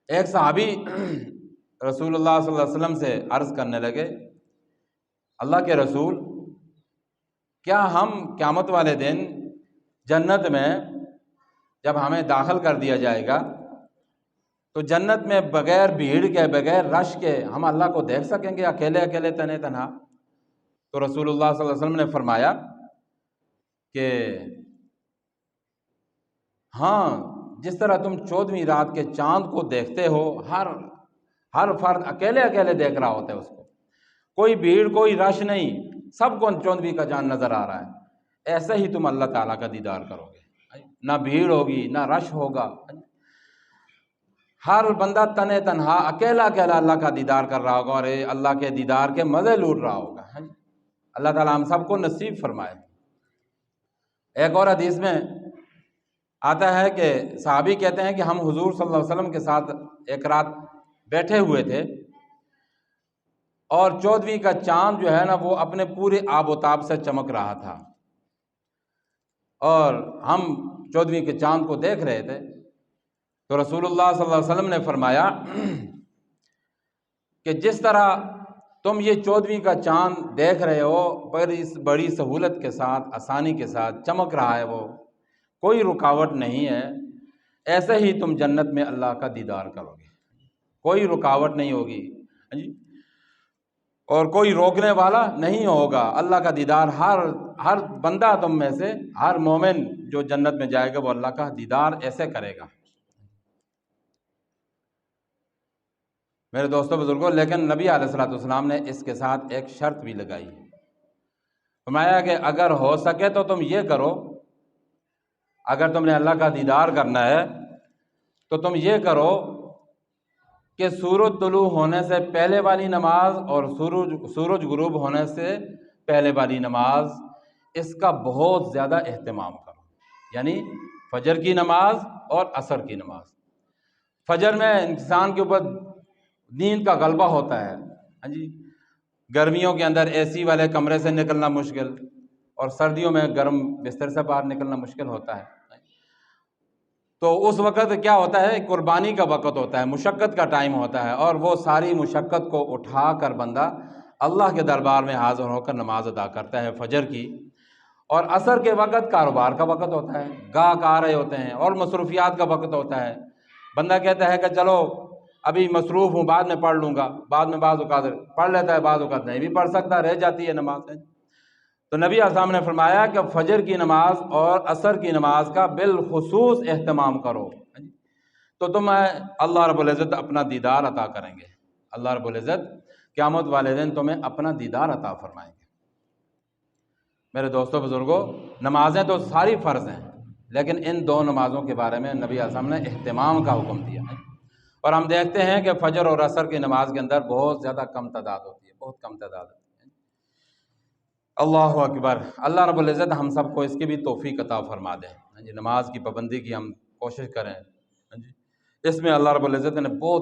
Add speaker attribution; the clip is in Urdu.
Speaker 1: ایک صحابی رسول اللہ صلی اللہ علیہ وسلم سے عرض کرنے لگے، اللہ کے رسول، کیا ہم قیامت والے دن جنت میں جب ہمیں داخل کر دیا جائے گا تو جنت میں بغیر بھیڑ کے، بغیر رش کے ہم اللہ کو دیکھ سکیں گے اکیلے اکیلے تنہا تنہا؟ تو رسول اللہ صلی اللہ علیہ وسلم نے فرمایا کہ ہاں، جس طرح تم 14ویں رات کے چاند کو دیکھتے ہو، ہر فرد اکیلے اکیلے دیکھ رہا ہوتا ہے اس کو، کوئی بھیڑ کوئی رش نہیں، سب کو 14ویں کا چاند نظر آ رہا ہے، ایسے ہی تم اللہ تعالیٰ کا دیدار کرو گے، نہ بھیڑ ہوگی نہ رش ہوگا، ہر بندہ تنہا تنہا اکیلا اکیلا اللہ کا دیدار کر رہا ہوگا اور اللہ کے دیدار کے مزے لوٹ رہا ہوگا۔ اللہ تعالیٰ ہم سب کو نصیب فرمائے۔ ایک اور حدیث میں آتا ہے کہ صحابی کہتے ہیں کہ ہم حضور صلی اللہ علیہ وسلم کے ساتھ ایک رات بیٹھے ہوئے تھے اور 14ویں کا چاند جو ہے نا وہ اپنے پورے آب و تاب سے چمک رہا تھا اور ہم 14ویں کے چاند کو دیکھ رہے تھے، تو رسول اللہ صلی اللہ علیہ وسلم نے فرمایا کہ جس طرح تم یہ 14ویں کا چاند دیکھ رہے ہو بڑی سہولت کے ساتھ، آسانی کے ساتھ چمک رہا ہے، وہ کوئی رکاوٹ نہیں ہے، ایسے ہی تم جنت میں اللہ کا دیدار کرو گے، کوئی رکاوٹ نہیں ہوگی اور کوئی روکنے والا نہیں ہوگا۔ اللہ کا دیدار ہر بندہ تم میں سے، ہر مومن جو جنت میں جائے گا وہ اللہ کا دیدار ایسے کرے گا۔ میرے دوستوں بزرگوں، لیکن نبی علیہ الصلوۃ والسلام نے اس کے ساتھ ایک شرط بھی لگائی، فرمایا کہ اگر ہو سکے تو تم یہ کرو، اگر تم نے اللہ کا دیدار کرنا ہے تو تم یہ کرو کہ سورج طلوع ہونے سے پہلے والی نماز اور سورج غروب ہونے سے پہلے والی نماز، اس کا بہت زیادہ اہتمام کرو، یعنی فجر کی نماز اور عصر کی نماز۔ فجر میں انسان کے اوپر نیند کا غلبہ ہوتا ہے، گرمیوں کے اندر اے سی والے کمرے سے نکلنا مشکل اور سردیوں میں گرم بستر سے باہر نکلنا مشکل ہوتا ہے، تو اس وقت کیا ہوتا ہے، قربانی کا وقت ہوتا ہے، مشقت کا ٹائم ہوتا ہے، اور وہ ساری مشقت کو اٹھا کر بندہ اللہ کے دربار میں حاضر ہو کر نماز ادا کرتا ہے فجر کی۔ اور عصر کے وقت کاروبار کا وقت ہوتا ہے، گاہک آ رہے ہوتے ہیں اور مصروفیات کا وقت ہوتا ہے، بندہ کہتا ہے کہ چلو ابھی مصروف ہوں، بعد میں پڑھ لوں گا، بعد میں بعض اوقات پڑھ لیتا ہے، بعض اوقات نہیں بھی پڑھ سکتا، رہ جاتی ہے نماز۔ تو نبی علیہ السلام نے فرمایا کہ فجر کی نماز اور عصر کی نماز کا بالخصوص اہتمام کرو، تو تم اللہ رب العزت اپنا دیدار عطا کریں گے، اللہ رب العزت قیامت والے دن تمہیں اپنا دیدار عطا فرمائیں گے۔ میرے دوستوں بزرگوں، نمازیں تو ساری فرض ہیں، لیکن ان دو نمازوں کے بارے میں نبی علیہ السلام نے اہتمام کا حکم دیا ہے، اور ہم دیکھتے ہیں کہ فجر اور عصر کی نماز کے اندر بہت زیادہ کم تعداد ہوتی ہے، بہت کم تعداد ہوتی ہے۔ اللہ اکبر، اللہ رب العزت ہم سب کو اس کی بھی توفیق عطا فرما دے، نماز کی پابندی کی ہم کوشش کریں، اس میں اللہ رب العزت نے بہت